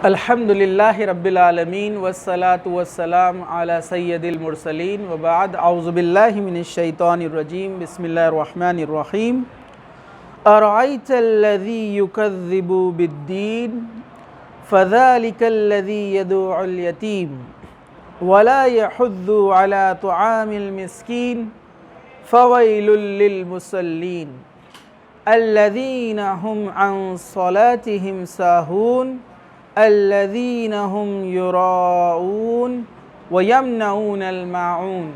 الحمدللہ رب العالمین والصلاة والسلام علی سید المرسلین وبعد اعوذ باللہ من الشیطان الرجیم بسم اللہ الرحمن الرحیم ارأیت الذی یکذب بالدین فذلک الذی یدعو الیتیم ولا یحض علی طعام المسکین فویل للمصلین الذین هم عن صلاتهم ساہون الذين هم يراءون ويمنعون الماعون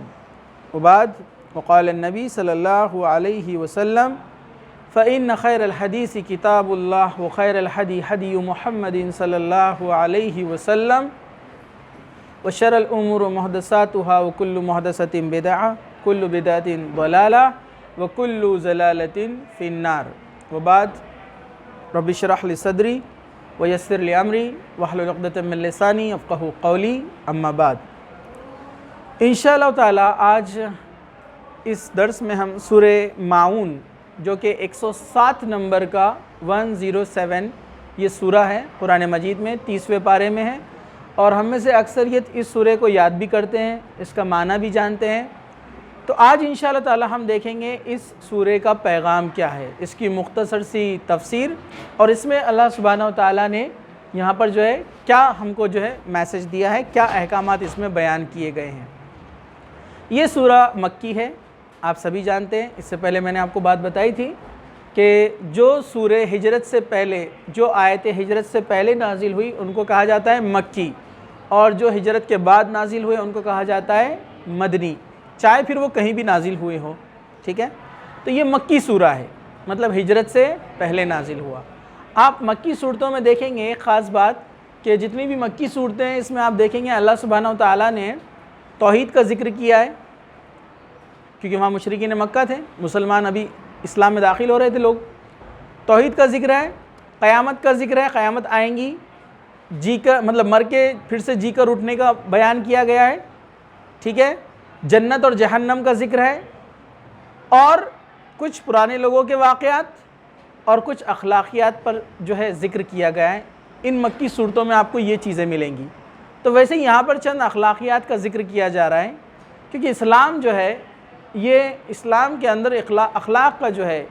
وبعد وقال النبي صلى الله عليه وسلم فإن خير الحديث كتاب الله وخير الهدي هدي محمد صلى الله عليه وسلم وشر الأمور محدثاتها وكل محدثة بدعة كل بدعة ضلالة وكل ضلالة في النار وبعد رب اشرح لي صدري ویسر لی امری واحلل عقدۃ من لسانی یفقہوا قولی اما بعد انشاءاللہ تعالی آج اس درس میں ہم سورہ ماعون جو کہ 107 نمبر کا 107 یہ سورہ ہے قرآن مجید میں 30ویں پارے میں ہے اور ہم میں سے اکثریت اس سورہ کو یاد بھی کرتے ہیں، اس کا معنی بھی جانتے ہیں۔ تو آج انشاءاللہ تعالی ہم دیکھیں گے اس سورہ کا پیغام کیا ہے، اس کی مختصر سی تفسیر، اور اس میں اللہ سبحانہ و تعالیٰ نے یہاں پر جو ہے کیا ہم کو جو ہے میسج دیا ہے، کیا احکامات اس میں بیان کیے گئے ہیں۔ یہ سورہ مکی ہے، آپ سبھی جانتے ہیں۔ اس سے پہلے میں نے آپ کو بات بتائی تھی کہ جو سورہ ہجرت سے پہلے، جو آیت ہجرت سے پہلے نازل ہوئی ان کو کہا جاتا ہے مکی، اور جو ہجرت کے بعد نازل ہوئے ان کو کہا جاتا ہے مدنی، چاہے پھر وہ کہیں بھی نازل ہوئے ہو، ٹھیک ہے۔ تو یہ مکی سورہ ہے، مطلب ہجرت سے پہلے نازل ہوا۔ آپ مکی صورتوں میں دیکھیں گے ایک خاص بات کہ جتنی بھی مکی صورتیں ہیں اس میں آپ دیکھیں گے اللہ سبحانہ و تعالیٰ نے توحید کا ذکر کیا ہے، کیونکہ وہاں مشرکین مکہ تھے، مسلمان ابھی اسلام میں داخل ہو رہے تھے لوگ۔ توحید کا ذکر ہے، قیامت کا ذکر ہے، قیامت آئیں گی، جی کا مطلب مر کے پھر سے جی کر اٹھنے کا بیان کیا گیا ہے، ٹھیک ہے۔ جنت اور جہنم کا ذکر ہے، اور کچھ پرانے لوگوں کے واقعات اور کچھ اخلاقیات پر جو ہے ذکر کیا گیا ہے۔ ان مکی صورتوں میں آپ کو یہ چیزیں ملیں گی۔ تو ویسے یہاں پر چند اخلاقیات کا ذکر کیا جا رہا ہے، کیونکہ اسلام جو ہے یہ اسلام کے اندر اخلاق کا جو ہے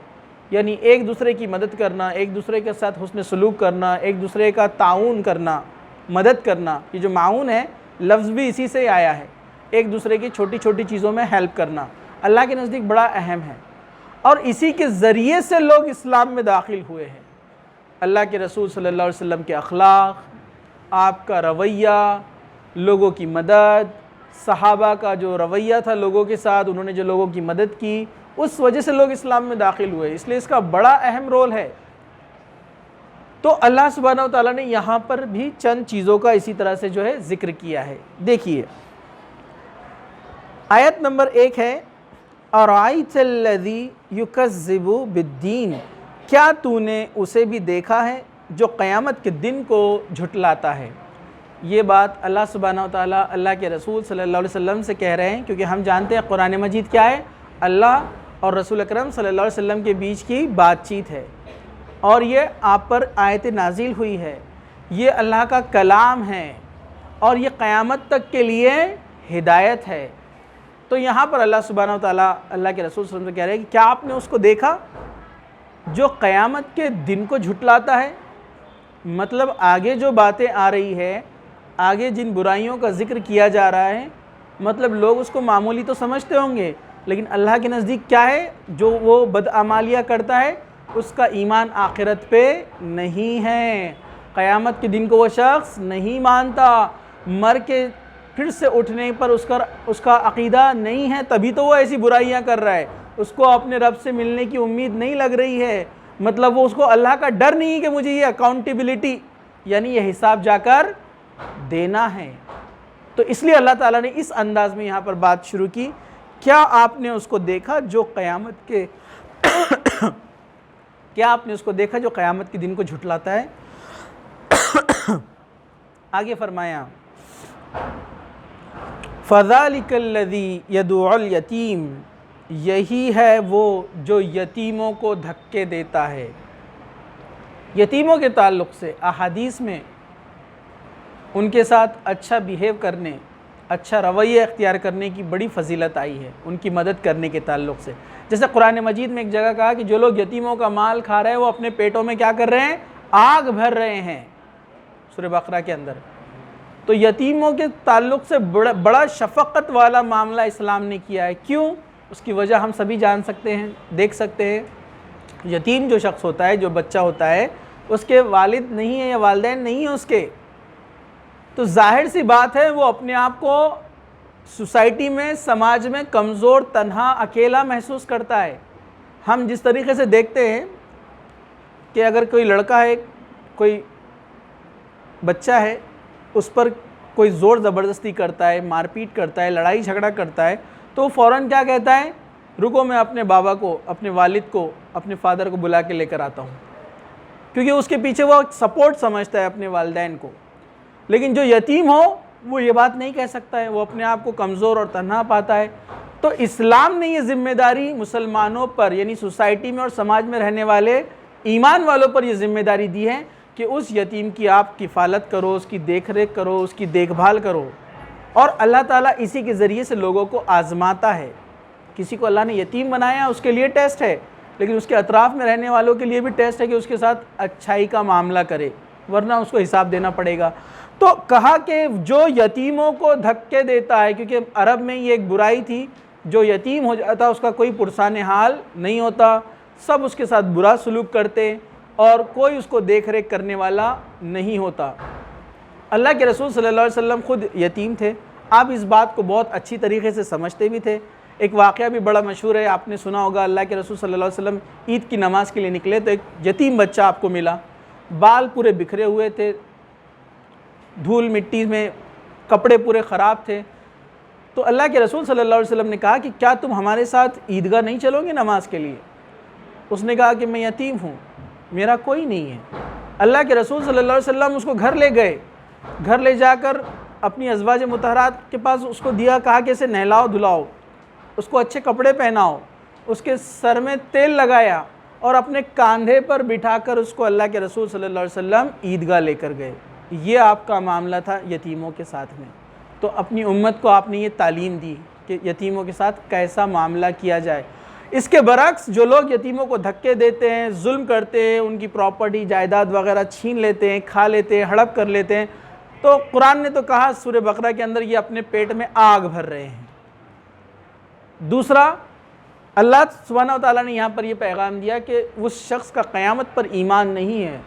یعنی ایک دوسرے کی مدد کرنا، ایک دوسرے کے ساتھ حسن سلوک کرنا، ایک دوسرے کا تعاون کرنا، مدد کرنا، یہ جو معاون ہے لفظ بھی اسی سے آیا ہے، ایک دوسرے کی چھوٹی چھوٹی چیزوں میں ہیلپ کرنا اللہ کے نزدیک بڑا اہم ہے، اور اسی کے ذریعے سے لوگ اسلام میں داخل ہوئے ہیں۔ اللہ کے رسول صلی اللہ علیہ وسلم کے اخلاق، آپ کا رویہ، لوگوں کی مدد، صحابہ کا جو رویہ تھا لوگوں کے ساتھ، انہوں نے جو لوگوں کی مدد کی، اس وجہ سے لوگ اسلام میں داخل ہوئے، اس لیے اس کا بڑا اہم رول ہے۔ تو اللہ سبحانہ و تعالیٰ نے یہاں پر بھی چند چیزوں کا اسی طرح سے جو ہے ذکر کیا ہے۔ دیکھیے آیت نمبر 1 ہے ارأیت الذی یکذب بالدین، کیا تو نے اسے بھی دیکھا ہے جو قیامت کے دن کو جھٹلاتا ہے۔ یہ بات اللہ سبحانہ و تعالیٰ اللہ کے رسول صلی اللہ علیہ وسلم سے کہہ رہے ہیں، کیونکہ ہم جانتے ہیں قرآن مجید کیا ہے، اللہ اور رسول اکرم صلی اللہ علیہ وسلم کے بیچ کی بات چیت ہے، اور یہ آپ پر آیت نازل ہوئی ہے، یہ اللہ کا کلام ہے، اور یہ قیامت تک کے لیے ہدایت ہے۔ تو یہاں پر اللہ سبحانہ و تعالیٰ اللہ کے رسول صلی اللہ علیہ وسلم سے کہہ رہے ہیں کہ کیا آپ نے اس کو دیکھا جو قیامت کے دن کو جھٹلاتا ہے، مطلب آگے جو باتیں آ رہی ہے، آگے جن برائیوں کا ذکر کیا جا رہا ہے، مطلب لوگ اس کو معمولی تو سمجھتے ہوں گے، لیکن اللہ کے نزدیک کیا ہے، جو وہ بدعمالیاں کرتا ہے اس کا ایمان آخرت پہ نہیں ہے، قیامت کے دن کو وہ شخص نہیں مانتا، مر کے پھر سے اٹھنے پر اس کا عقیدہ نہیں ہے، تبھی تو وہ ایسی برائیاں کر رہا ہے، اس کو اپنے رب سے ملنے کی امید نہیں لگ رہی ہے، مطلب وہ اس کو اللہ کا ڈر نہیں ہے کہ مجھے یہ اکاؤنٹیبلٹی یعنی یہ حساب جا کر دینا ہے۔ تو اس لیے اللہ تعالیٰ نے اس انداز میں یہاں پر بات شروع کی، کیا آپ نے اس کو دیکھا جو قیامت کے کیا آپ نے اس کو دیکھا جو قیامت کے دن کو جھٹلاتا ہے۔ آگے فرمایا فَذَلِكَ الَّذِي يَدُعُ الْيَتِيمَ، یہی ہے وہ جو یتیموں کو دھکے دیتا ہے۔ یتیموں کے تعلق سے احادیث میں ان کے ساتھ اچھا بیہیو کرنے، اچھا رویہ اختیار کرنے کی بڑی فضیلت آئی ہے ان کی مدد کرنے کے تعلق سے۔ جیسے قرآن مجید میں ایک جگہ کہا کہ جو لوگ یتیموں کا مال کھا رہے ہیں وہ اپنے پیٹوں میں کیا کر رہے ہیں؟ آگ بھر رہے ہیں، سورہ بقرہ کے اندر۔ تو یتیموں کے تعلق سے بڑا شفقت والا معاملہ اسلام نے کیا ہے۔ کیوں؟ اس کی وجہ ہم سبھی جان سکتے ہیں، دیکھ سکتے ہیں۔ یتیم جو شخص ہوتا ہے، جو بچہ ہوتا ہے، اس کے والد نہیں ہیں یا والدین نہیں ہیں اس کے، تو ظاہر سی بات ہے وہ اپنے آپ کو سوسائٹی میں، سماج میں کمزور، تنہا، اکیلا محسوس کرتا ہے۔ ہم جس طریقے سے دیکھتے ہیں کہ اگر کوئی لڑکا ہے، کوئی بچہ ہے، اس پر کوئی زور زبردستی کرتا ہے، مار پیٹ کرتا ہے، لڑائی جھگڑا کرتا ہے، تو وہ فوراً کیا کہتا ہے؟ رکو میں اپنے بابا کو، اپنے والد کو، اپنے فادر کو بلا کے لے کر آتا ہوں، کیونکہ اس کے پیچھے وہ سپورٹ سمجھتا ہے اپنے والدین کو۔ لیکن جو یتیم ہو وہ یہ بات نہیں کہہ سکتا ہے، وہ اپنے آپ کو کمزور اور تنہا پاتا ہے۔ تو اسلام نے یہ ذمہ داری مسلمانوں پر، یعنی سوسائٹی میں اور سماج میں رہنے والے ایمان والوں پر یہ ذمہ داری دی ہے کہ اس یتیم کی آپ کفالت کرو، اس کی دیکھ ریکھ کرو، اس کی دیکھ بھال کرو۔ اور اللہ تعالیٰ اسی کے ذریعے سے لوگوں کو آزماتا ہے۔ کسی کو اللہ نے یتیم بنایا، اس کے لیے ٹیسٹ ہے، لیکن اس کے اطراف میں رہنے والوں کے لیے بھی ٹیسٹ ہے کہ اس کے ساتھ اچھائی کا معاملہ کرے، ورنہ اس کو حساب دینا پڑے گا۔ تو کہا کہ جو یتیموں کو دھکے دیتا ہے، کیونکہ عرب میں یہ ایک برائی تھی، جو یتیم ہو جاتا اس کا کوئی پرسان حال نہیں ہوتا، سب اس کے ساتھ برا سلوک کرتے اور کوئی اس کو دیکھ ریکھ کرنے والا نہیں ہوتا۔ اللہ کے رسول صلی اللہ علیہ وسلم خود یتیم تھے، آپ اس بات کو بہت اچھی طریقے سے سمجھتے بھی تھے۔ ایک واقعہ بھی بڑا مشہور ہے، آپ نے سنا ہوگا، اللہ کے رسول صلی اللہ علیہ وسلم عید کی نماز کے لیے نکلے تو ایک یتیم بچہ آپ کو ملا، بال پورے بکھرے ہوئے تھے، دھول مٹی میں، کپڑے پورے خراب تھے۔ تو اللہ کے رسول صلی اللہ علیہ وسلم نے کہا کہ کیا تم ہمارے ساتھ عیدگاہ نہیں چلو گے نماز کے لیے؟ اس نے کہا کہ میں یتیم ہوں، میرا کوئی نہیں ہے۔ اللہ کے رسول صلی اللہ علیہ وسلم اس کو گھر لے گئے، گھر لے جا کر اپنی ازواج مطہرات کے پاس اس کو دیا، کہا کہ اسے نہلاؤ دھلاؤ، اس کو اچھے کپڑے پہناؤ، اس کے سر میں تیل لگایا اور اپنے کاندھے پر بٹھا کر اس کو اللہ کے رسول صلی اللہ علیہ وسلم عیدگاہ لے کر گئے۔ یہ آپ کا معاملہ تھا یتیموں کے ساتھ میں۔ تو اپنی امت کو آپ نے یہ تعلیم دی کہ یتیموں کے ساتھ کیسا معاملہ کیا جائے۔ اس کے برعکس جو لوگ یتیموں کو دھکے دیتے ہیں، ظلم کرتے ہیں، ان کی پراپرٹی جائیداد وغیرہ چھین لیتے ہیں، کھا لیتے ہیں، ہڑپ کر لیتے ہیں، تو قرآن نے تو کہا سورہ بقرہ کے اندر یہ اپنے پیٹ میں آگ بھر رہے ہیں۔ دوسرا، اللہ سبحانہ وتعالیٰ نے یہاں پر یہ پیغام دیا کہ اس شخص کا قیامت پر ایمان نہیں ہے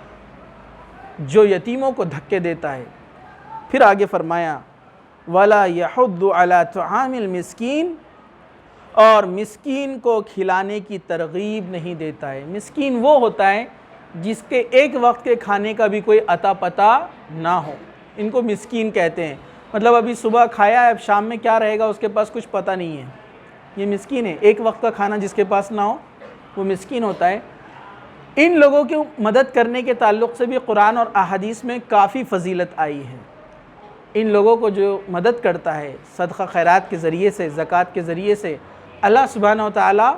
جو یتیموں کو دھکے دیتا ہے۔ پھر آگے فرمایا وَلَا يَحُضُّ عَلَى طَعَامِ الْمِسْكِينِ، اور مسکین کو کھلانے کی ترغیب نہیں دیتا ہے۔ مسکین وہ ہوتا ہے جس کے ایک وقت کے کھانے کا بھی کوئی عطا پتہ نہ ہو، ان کو مسکین کہتے ہیں۔ مطلب ابھی صبح کھایا ہے، اب شام میں کیا رہے گا اس کے پاس کچھ پتہ نہیں ہے، یہ مسکین ہے۔ ایک وقت کا کھانا جس کے پاس نہ ہو وہ مسکین ہوتا ہے۔ ان لوگوں کی مدد کرنے کے تعلق سے بھی قرآن اور احادیث میں کافی فضیلت آئی ہے۔ ان لوگوں کو جو مدد کرتا ہے صدقہ خیرات کے ذریعے سے، زکوٰۃ کے ذریعے سے، اللہ سبحانہ وتعالیٰ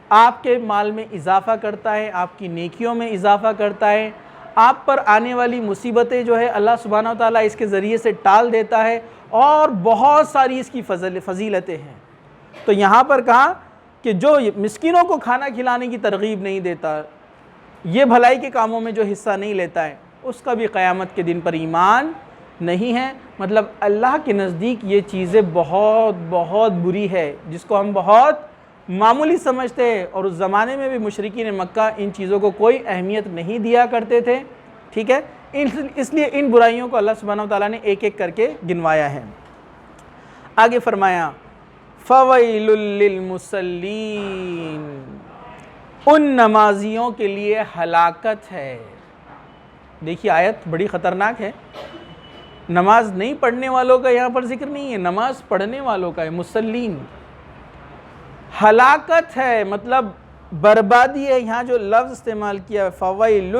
آپ کے مال میں اضافہ کرتا ہے، آپ کی نیکیوں میں اضافہ کرتا ہے، آپ پر آنے والی مصیبتیں جو ہے اللہ سبحانہ وتعالیٰ اس کے ذریعے سے ٹال دیتا ہے، اور بہت ساری اس کی فضیلتیں ہیں۔ تو یہاں پر کہا کہ جو مسکینوں کو کھانا کھلانے کی ترغیب نہیں دیتا، یہ بھلائی کے کاموں میں جو حصہ نہیں لیتا ہے، اس کا بھی قیامت کے دن پر ایمان نہیں ہے۔ مطلب اللہ کے نزدیک یہ چیزیں بہت بہت بری ہے، جس کو ہم بہت معمولی سمجھتے ہیں، اور اس زمانے میں بھی مشرکین مکہ ان چیزوں کو کوئی اہمیت نہیں دیا کرتے تھے، ٹھیک ہے۔ اس لیے ان برائیوں کو اللہ سبحانہ وتعالیٰ نے ایک ایک کر کے گنوایا ہے۔ آگے فرمایا فَوَيْلٌ لِّلْمُصَلِّينَ، ان نمازیوں کے لیے ہلاکت ہے۔ دیکھیے آیت بڑی خطرناک ہے۔ نماز نہیں پڑھنے والوں کا یہاں پر ذکر نہیں ہے، نماز پڑھنے والوں کا ہے، مسلین۔ ہلاکت ہے مطلب بربادی ہے۔ یہاں جو لفظ استعمال کیا ہے فویل،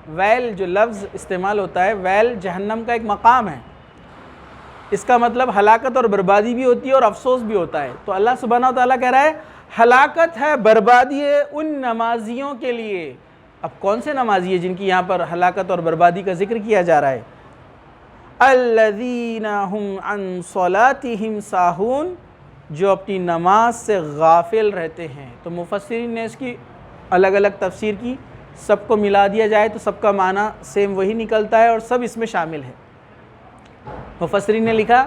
ویل جو لفظ استعمال ہوتا ہے، ویل جہنم کا ایک مقام ہے، اس کا مطلب ہلاکت اور بربادی بھی ہوتی ہے اور افسوس بھی ہوتا ہے۔ تو اللہ سبحانہ وتعالیٰ کہہ رہا ہے ہلاکت ہے، بربادی ہے ان نمازیوں کے لیے۔ اب کون سے نمازی ہیں جن کی یہاں پر ہلاکت اور بربادی کا ذکر کیا جا رہا ہے؟ الذین هم عن صلاتهم ساہون، جو اپنی نماز سے غافل رہتے ہیں۔ تو مفسرین نے اس کی الگ الگ تفسیر کی، سب کو ملا دیا جائے تو سب کا معنی سیم وہی نکلتا ہے اور سب اس میں شامل ہے۔ مفسرین نے لکھا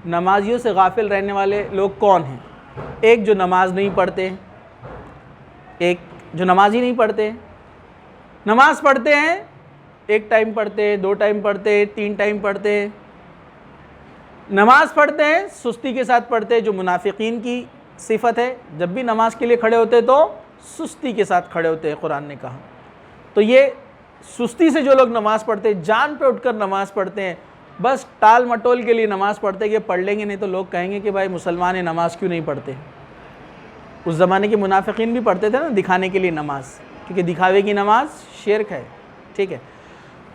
نمازیوں سے غافل رہنے والے لوگ کون ہیں؟ ایک جو نماز نہیں پڑھتے، ایک جو نماز ہی نہیں پڑھتے، نماز پڑھتے ہیں، ایک ٹائم پڑھتے، 2 ٹائم پڑھتے، 3 ٹائم پڑھتے، نماز پڑھتے ہیں سستی کے ساتھ پڑھتے، جو منافقین کی صفت ہے، جب بھی نماز کے لیے کھڑے ہوتے تو سستی کے ساتھ کھڑے ہوتے ہیں، قرآن نے کہا۔ تو یہ سستی سے جو لوگ نماز پڑھتے ہیں، جان پہ اٹھ کر نماز پڑھتے ہیں، بس ٹال مٹول کے لیے نماز پڑھتے کہ پڑھ لیں گے نہیں تو لوگ کہیں گے کہ بھائی مسلمان ہیں، نماز کیوں نہیں پڑھتے۔ اس زمانے کے منافقین بھی پڑھتے تھے نا دکھانے کے لیے نماز، کیونکہ دکھاوے کی نماز شرک ہے، ٹھیک ہے۔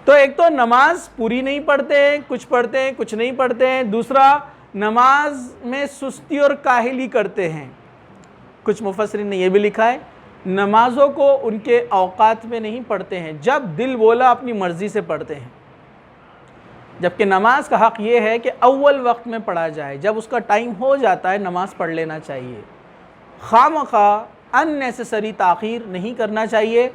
تو ایک تو نماز پوری نہیں پڑھتے ہیں، کچھ پڑھتے ہیں کچھ نہیں پڑھتے ہیں، دوسرا نماز میں سستی اور کاہلی کرتے ہیں۔ کچھ مفسرین نے یہ بھی لکھا ہے نمازوں کو ان کے اوقات میں نہیں پڑھتے ہیں، جب دل بولا اپنی مرضی سے پڑھتے ہیں، جبکہ نماز کا حق یہ ہے کہ اول وقت میں پڑھا جائے، جب اس کا ٹائم ہو جاتا ہے نماز پڑھ لینا چاہیے، خواہ ان نیسیسری تاخیر نہیں کرنا چاہیے۔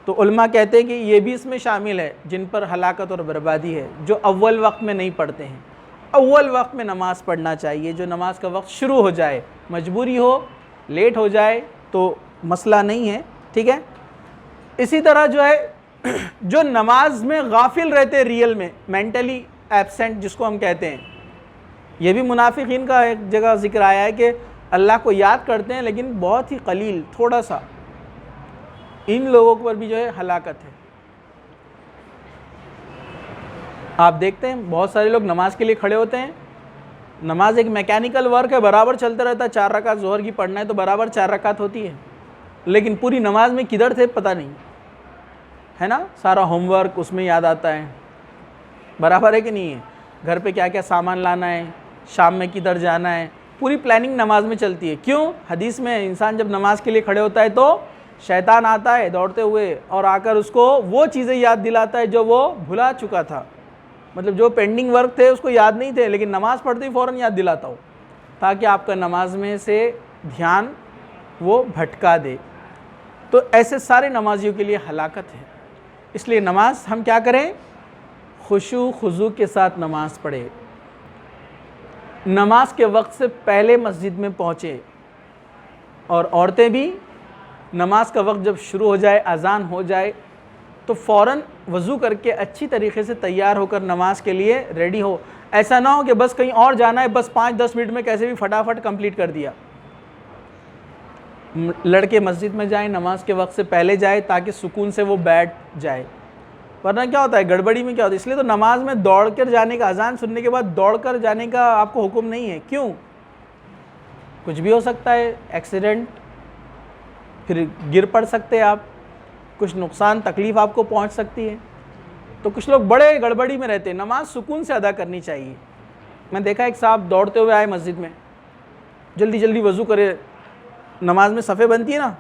تو علماء کہتے ہیں کہ یہ بھی اس میں شامل ہے جن پر ہلاکت اور بربادی ہے، جو اول وقت میں نہیں پڑھتے ہیں۔ اول وقت میں نماز پڑھنا چاہیے، جو نماز کا وقت شروع ہو جائے، مجبوری ہو لیٹ ہو جائے تو مسئلہ نہیں ہے، ٹھیک ہے۔ اسی طرح جو ہے جو نماز میں غافل رہتے، ریئل میں مینٹلی ایبسینٹ جس کو ہم کہتے ہیں، یہ بھی منافقین کا ایک جگہ ذکر آیا ہے کہ اللہ کو یاد کرتے ہیں لیکن بہت ہی قلیل، تھوڑا سا، ان لوگوں پر بھی جو ہے ہلاکت ہے۔ آپ دیکھتے ہیں بہت سارے لوگ نماز کے لیے کھڑے ہوتے ہیں، نماز ایک میکینیکل ورک ہے، برابر چلتا رہتا ہے، 4 رکعت ظہر کی پڑھنا ہے تو برابر 4 رکعت ہوتی ہے، لیکن پوری نماز میں کدھر تھے پتہ نہیں ہے نا، سارا ہوم ورک اس میں یاد آتا ہے، برابر ہے کہ نہیں ہے، گھر پہ کیا کیا سامان لانا ہے، شام میں کدھر جانا ہے، پوری پلاننگ نماز میں چلتی ہے۔ کیوں؟ حدیث میں انسان جب نماز کے لیے کھڑے ہوتا ہے تو شیطان آتا ہے دوڑتے ہوئے اور آ کر اس کو وہ چیزیں یاد دلاتا ہے جو وہ بھلا چکا تھا، مطلب جو پینڈنگ ورک تھے اس کو یاد نہیں تھے لیکن نماز پڑھتے ہی فوراً یاد دلاتا ہوں، تاکہ آپ کا نماز میں سے دھیان وہ بھٹکا دے۔ تو ایسے سارے نمازیوں کے لیے ہلاکت ہے، اس لیے نماز ہم کیا کریں؟ خشوع خضوع کے ساتھ نماز پڑھے، نماز کے وقت سے پہلے مسجد میں پہنچے، اور عورتیں بھی نماز کا وقت جب شروع ہو جائے، اذان ہو جائے تو فوراً وضو کر کے اچھی طریقے سے تیار ہو کر نماز کے لیے ریڈی ہو۔ ایسا نہ ہو کہ بس کہیں اور جانا ہے، بس 5-10 منٹ میں کیسے بھی فٹافٹ کمپلیٹ کر دیا۔ لڑکے مسجد میں جائیں، نماز کے وقت سے پہلے جائے تاکہ سکون سے وہ بیٹھ جائے، ورنہ کیا ہوتا ہے گڑبڑی میں کیا ہوتا ہے۔ اس لیے تو نماز میں دوڑ کر جانے کا، اذان سننے کے بعد دوڑ کر جانے کا آپ کو حکم نہیں ہے۔ کیوں؟ کچھ بھی ہو سکتا ہے، ایکسیڈنٹ، پھر گر پڑ سکتے آپ، کچھ نقصان تکلیف آپ کو پہنچ سکتی ہے، تو کچھ لوگ بڑے گڑبڑی میں رہتے ہیں۔ نماز سکون سے ادا کرنی چاہیے۔ میں دیکھا ایک صاحب دوڑتے ہوئے آئے مسجد میں، جلدی جلدی وضو کرے، نماز میں صفیں بنتی ہے نا،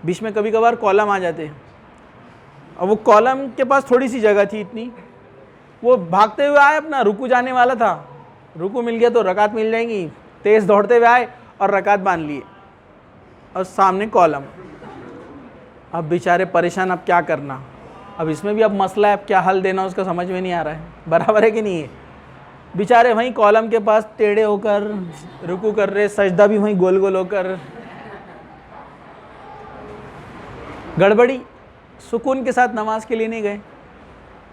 بیچ میں کبھی کبھار کالم آ جاتے ہیں، اور وہ کالم کے پاس تھوڑی سی جگہ تھی اتنی، وہ بھاگتے ہوئے آئے، اپنا رکو جانے والا تھا، رکو مل گیا تو رکعت مل جائیں گی، تیز دوڑتے ہوئے آئے اور رکعت باندھ لیے، اور سامنے کالم۔ اب بیچارے پریشان، اب کیا کرنا، اب اس میں بھی اب مسئلہ ہے، اب کیا حل دینا اس کا سمجھ میں نہیں آ رہا ہے، برابر ہے کہ نہیں ہے۔ بیچارے وہیں کالم کے پاس ٹیڑھے ہو کر رکو کر رہے، سجدہ بھی وہیں گول گول ہو کر، گڑبڑی، سکون کے ساتھ نماز کے لیے نہیں گئے۔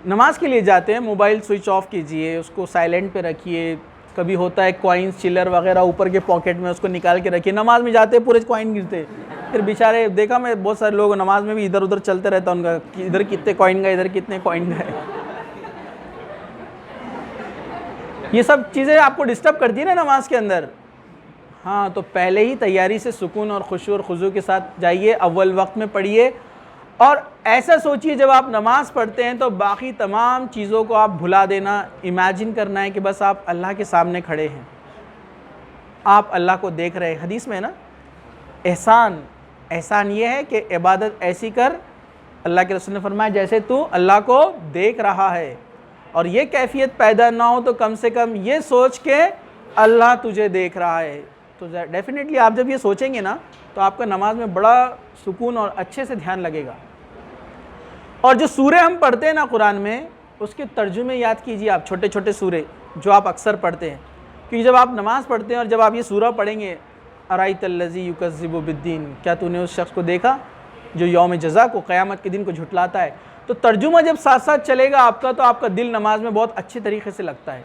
نماز کے لیے جاتے ہیں، موبائل سوئچ آف کیجئے، اس کو سائلنٹ پہ رکھیے، کبھی ہوتا ہے کوائنز چلر وغیرہ اوپر کے پاکٹ میں، اس کو نکال کے رکھیے، نماز میں جاتے پورے کوائن گرتے، پھر بیچارے دیکھا میں بہت سارے لوگ نماز میں بھی ادھر ادھر چلتے رہتا ان کا، ادھر کتنے کوائن گئے، ادھر کتنے کوائن گئے۔ یہ سب چیزیں آپ کو ڈسٹرب کرتی ہیں نا نماز کے اندر۔ ہاں، تو پہلے ہی تیاری سے سکون اور خشوع اور خضوع کے ساتھ جائیے، اول وقت میں پڑھیے، اور ایسا سوچیے جب آپ نماز پڑھتے ہیں تو باقی تمام چیزوں کو آپ بھلا دینا، امیجن کرنا ہے کہ بس آپ اللہ کے سامنے کھڑے ہیں، آپ اللہ کو دیکھ رہے ہیں۔ حدیث میں ہے نا، احسان یہ ہے کہ عبادت ایسی کر، اللہ کے رسول نے فرمایا جیسے تو اللہ کو دیکھ رہا ہے، اور یہ کیفیت پیدا نہ ہو تو کم سے کم یہ سوچ کے اللہ تجھے دیکھ رہا ہے، تو ڈیفینیٹلی آپ جب یہ سوچیں گے نا تو آپ کا نماز میں بڑا سکون اور اچھے سے دھیان لگے گا۔ اور جو سورے ہم پڑھتے ہیں نا قرآن میں، اس کے ترجمے یاد کیجئے آپ، چھوٹے چھوٹے سورے جو آپ اکثر پڑھتے ہیں، کیونکہ جب آپ نماز پڑھتے ہیں اور جب آپ یہ سورہ پڑھیں گے ارائیت الذی یکذب بالدین، کیا تو نے اس شخص کو دیکھا جو یوم جزا کو، قیامت کے دن کو جھٹلاتا ہے، تو ترجمہ جب ساتھ ساتھ چلے گا آپ کا تو آپ کا دل نماز میں بہت اچھے طریقے سے لگتا ہے،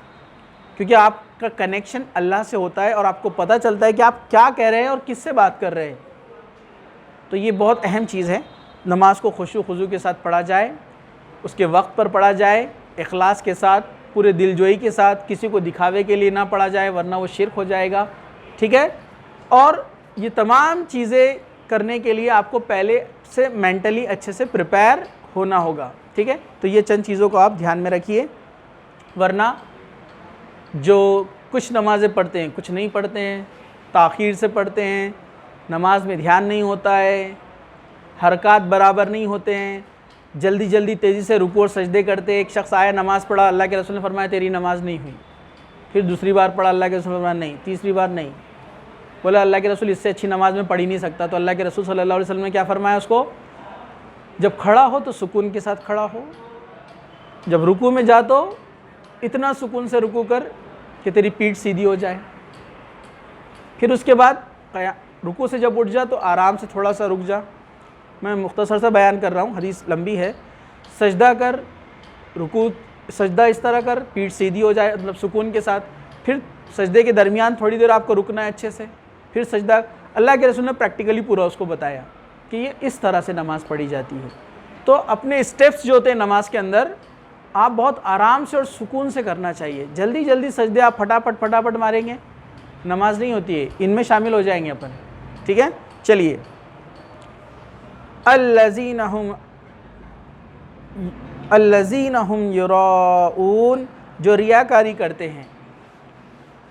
کیونکہ آپ کا کنیکشن اللہ سے ہوتا ہے اور آپ کو پتہ چلتا ہے کہ آپ کیا کہہ رہے ہیں اور کس سے بات کر رہے ہیں۔ تو یہ بہت اہم چیز ہے، نماز کو خشوع و خضوع کے ساتھ پڑھا جائے، اس کے وقت پر پڑھا جائے، اخلاص کے ساتھ، پورے دل جوئی کے ساتھ، کسی کو دکھاوے کے لیے نہ پڑھا جائے ورنہ وہ شرک ہو جائے گا، ٹھیک ہے؟ اور یہ تمام چیزیں کرنے کے لیے آپ کو پہلے سے مینٹلی اچھے سے پریپیئر ہونا ہوگا، ٹھیک ہے؟ تو یہ چند چیزوں کو آپ دھیان میں رکھیے، ورنہ جو کچھ نمازیں پڑھتے ہیں کچھ نہیں پڑھتے ہیں، تاخیر سے پڑھتے ہیں، نماز میں دھیان نہیں ہوتا ہے، حرکات برابر نہیں ہوتے ہیں، جلدی جلدی تیزی سے رکوع اور سجدے کرتے، ایک شخص آیا نماز پڑھا، اللہ کے رسول نے فرمایا تیری نماز نہیں ہوئی، پھر دوسری بار پڑھا، اللہ کے رسول نے فرمایا نہیں، تیسری بار نہیں، بولا اللہ کے رسول اس سے اچھی نماز میں پڑھ ہی نہیں سکتا، تو اللہ کے رسول صلی اللہ علیہ وسلم نے کیا فرمایا اس کو، جب کھڑا ہو تو سکون کے ساتھ کھڑا ہو، جب رکوع میں جا تو اتنا سکون سے رکوع کر کہ تیری پیٹھ سیدھی ہو جائے، پھر اس کے بعد رکوع سے جب اٹھ جا تو آرام سے تھوڑا سا رک جا، میں مختصر سا بیان کر رہا ہوں، حدیث لمبی ہے، سجدہ کر، رکوع سجدہ اس طرح کر، پیٹھ سیدھی ہو جائے مطلب سکون کے ساتھ، پھر سجدے کے درمیان تھوڑی دیر آپ کو رکنا ہے اچھے سے، پھر سجدہ، اللہ کے رسول نے پریکٹیکلی پورا اس کو بتایا کہ یہ اس طرح سے نماز پڑھی جاتی ہے۔ تو اپنے اسٹیپس جو ہوتے ہیں نماز کے اندر آپ بہت آرام سے اور سکون سے کرنا چاہیے، جلدی جلدی سجدے آپ پھٹافٹ ماریں گے نماز نہیں ہوتی ہے، ان میں شامل ہو جائیں گے اپن، ٹھیک ہے؟ چلیے، الذین ہم یراؤون، جو ریاکاری کرتے ہیں،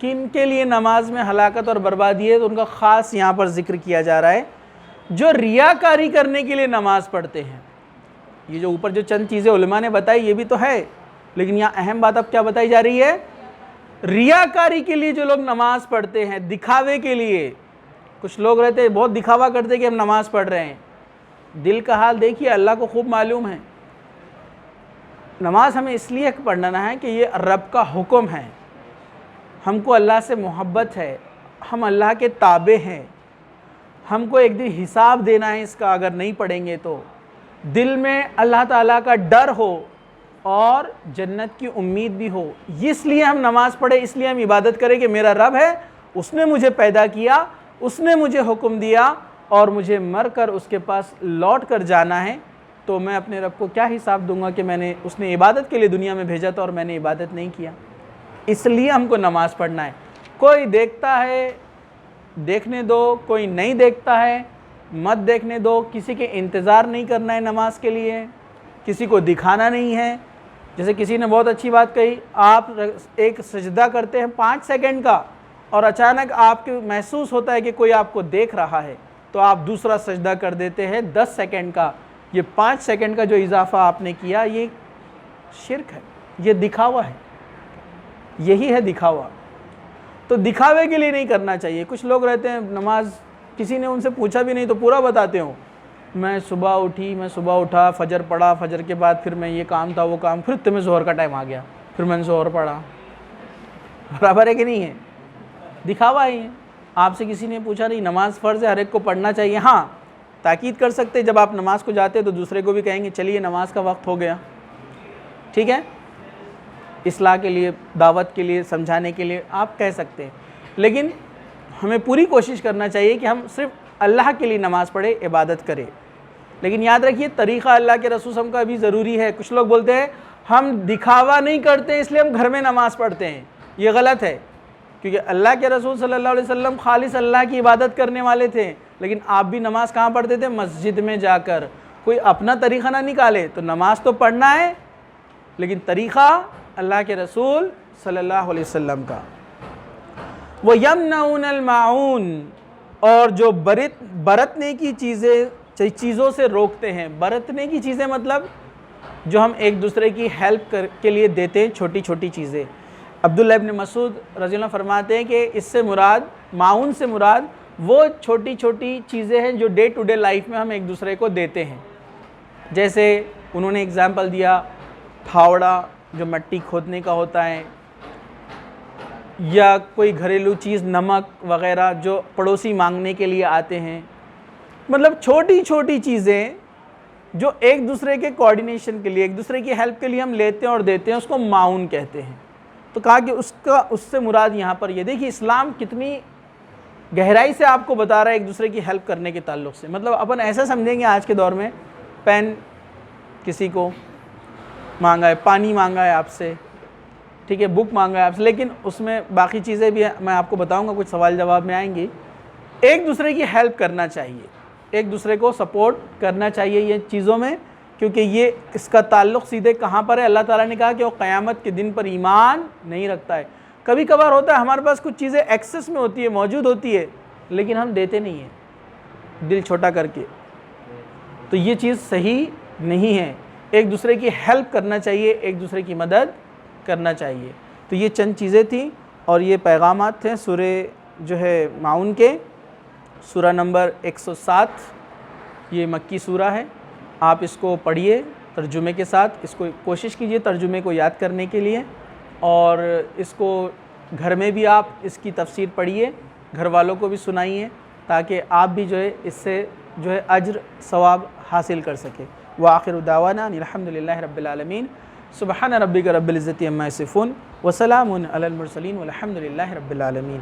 کن کے لیے نماز میں ہلاکت اور بربادی ہے، تو ان کا خاص یہاں پر ذکر کیا جا رہا ہے، جو ریاکاری کرنے کے لیے نماز پڑھتے ہیں۔ یہ جو اوپر جو چند چیزیں علماء نے بتائی یہ بھی تو ہے، لیکن یہاں اہم بات اب کیا بتائی جا رہی ہے، ریاکاری کے لیے جو لوگ نماز پڑھتے ہیں، دکھاوے کے لیے، کچھ لوگ رہتے ہیں بہت دکھاوا کرتے کہ ہم نماز پڑھ رہے ہیں، دل کا حال دیکھیے، اللہ کو خوب معلوم ہے، نماز ہمیں اس لیے پڑھنا ہے کہ یہ رب کا حکم ہے، ہم کو اللہ سے محبت ہے، ہم اللہ کے تابع ہیں، ہم کو ایک دن حساب دینا ہے اس کا، اگر نہیں پڑھیں گے تو دل میں اللہ تعالیٰ کا ڈر ہو اور جنت کی امید بھی ہو، اس لیے ہم نماز پڑھیں، اس لیے ہم عبادت کریں کہ میرا رب ہے، اس نے مجھے پیدا کیا، اس نے مجھے حکم دیا اور مجھے مر کر اس کے پاس لوٹ کر جانا ہے، تو میں اپنے رب کو کیا حساب دوں گا کہ اس نے عبادت کے لیے دنیا میں بھیجا تھا اور میں نے عبادت نہیں کیا، اس لیے ہم کو نماز پڑھنا ہے۔ کوئی دیکھتا ہے دیکھنے دو، کوئی نہیں دیکھتا ہے مت دیکھنے دو، کسی کے انتظار نہیں کرنا ہے نماز کے لیے، کسی کو دکھانا نہیں ہے۔ جیسے کسی نے بہت اچھی بات کہی، آپ ایک سجدہ کرتے ہیں 5 سیکنڈ کا اور اچانک آپ کو محسوس ہوتا ہے کہ کوئی آپ کو دیکھ رہا ہے، تو آپ دوسرا سجدہ کر دیتے ہیں 10 سیکنڈ کا، یہ 5 سیکنڈ کا جو اضافہ آپ نے کیا یہ شرک ہے، یہ دکھاوا ہے، یہی ہے دکھاوا۔ تو دکھاوے کے لیے نہیں کرنا چاہیے۔ کچھ لوگ رہتے ہیں نماز کسی نے ان سے پوچھا بھی نہیں تو پورا بتاتے ہوں، میں صبح اٹھا، فجر پڑھا، فجر کے بعد پھر میں یہ کام تھا وہ کام، پھر تمہیں ظہر کا ٹائم آ گیا، پھر میں نے ظہر پڑھا۔ برابر ہے کہ نہیں ہے؟ دکھاوا ہی ہے۔ آپ سے کسی نے پوچھا نہیں، نماز فرض ہے، ہر ایک کو پڑھنا چاہیے۔ ہاں تاکید کر سکتے، جب آپ نماز کو جاتے تو دوسرے کو بھی کہیں گے چلیے نماز کا وقت ہو گیا، ٹھیک ہے، اصلاح کے لیے، دعوت کے لیے، سمجھانے کے لیے آپ کہہ سکتے ہیں، لیکن ہمیں پوری کوشش کرنا چاہیے کہ ہم صرف اللہ کے لیے نماز پڑھیں، عبادت کریں۔ لیکن یاد رکھیے طریقہ اللہ کے رسول صلی اللہ علیہ وسلم کا بھی ضروری ہے۔ کچھ لوگ بولتے ہیں ہم دکھاوا نہیں کرتے اس لیے ہم گھر میں نماز پڑھتے ہیں، یہ غلط ہے، کیونکہ اللہ کے رسول صلی اللہ علیہ وسلم خالص اللہ کی عبادت کرنے والے تھے، لیکن آپ بھی نماز کہاں پڑھتے تھے؟ مسجد میں جا کر۔ کوئی اپنا طریقہ نہ نکالے، تو نماز تو پڑھنا ہے لیکن طریقہ اللہ کے رسول صلی اللہ علیہ وسلم کا۔ وَيَمْنَعُونَ الْمَاعُونَ، اور جو برتنے کی چیزوں سے روکتے ہیں۔ برتنے کی چیزیں مطلب جو ہم ایک دوسرے کی ہیلپ کے لیے دیتے ہیں، چھوٹی چھوٹی چیزیں۔ عبداللہ ابن مسعود رضی اللہ عنہ فرماتے ہیں کہ اس سے مراد، معاون سے مراد وہ چھوٹی چھوٹی چیزیں ہیں جو ڈے ٹو ڈے لائف میں ہم ایک دوسرے کو دیتے ہیں۔ جیسے انہوں نے اگزامپل دیا پھاوڑا جو مٹی کھودنے کا ہوتا ہے، یا کوئی گھریلو چیز نمک وغیرہ جو پڑوسی مانگنے کے لیے آتے ہیں۔ مطلب چھوٹی چھوٹی چیزیں جو ایک دوسرے کے کوآرڈینیشن کے لیے، ایک دوسرے کی ہیلپ کے لیے ہم لیتے ہیں اور دیتے ہیں، اس کو معاون کہتے ہیں۔ تو کہا کہ اس سے مراد یہاں پر یہ دیکھیے اسلام کتنی گہرائی سے آپ کو بتا رہا ہے ایک دوسرے کی ہیلپ کرنے کے تعلق سے۔ مطلب اپن ایسا سمجھیں گے آج کے دور میں پین کسی کو مانگا ہے، پانی مانگا ہے آپ سے، ٹھیک ہے، بک مانگا ہے آپ سے، لیکن اس میں باقی چیزیں بھی میں آپ کو بتاؤں گا، کچھ سوال جواب میں آئیں گی۔ ایک دوسرے کی ہیلپ کرنا چاہیے، ایک دوسرے کو سپورٹ کرنا چاہیے یہ چیزوں میں، کیونکہ یہ اس کا تعلق سیدھے کہاں پر ہے؟ اللہ تعالیٰ نے کہا کہ وہ قیامت کے دن پر ایمان نہیں رکھتا ہے۔ کبھی کبھار ہوتا ہے ہمارے پاس کچھ چیزیں ایکسس میں ہوتی ہے، موجود ہوتی ہے، لیکن ہم دیتے نہیں ہیں دل چھوٹا کر کے، تو یہ چیز صحیح نہیں ہے۔ ایک دوسرے کی ہیلپ کرنا چاہیے، ایک دوسرے کی مدد کرنا چاہیے۔ تو یہ چند چیزیں تھیں اور یہ پیغامات تھے سورہ جو ہے معاون کے، سورہ نمبر 107، یہ مکی سورہ ہے۔ آپ اس کو پڑھیے ترجمے کے ساتھ، اس کو کوشش کیجئے ترجمے کو یاد کرنے کے لیے، اور اس کو گھر میں بھی آپ اس کی تفسیر پڑھیے، گھر والوں کو بھی سنائیے، تاکہ آپ بھی جو ہے اس سے جو ہے اجر ثواب حاصل کر سکے۔ وآخر دعوانا الحمدللہ رب العالمین، سبحان ربک رب العزت عما یصفون، وسلام علی المرسلین والحمدللہ رب العالمین۔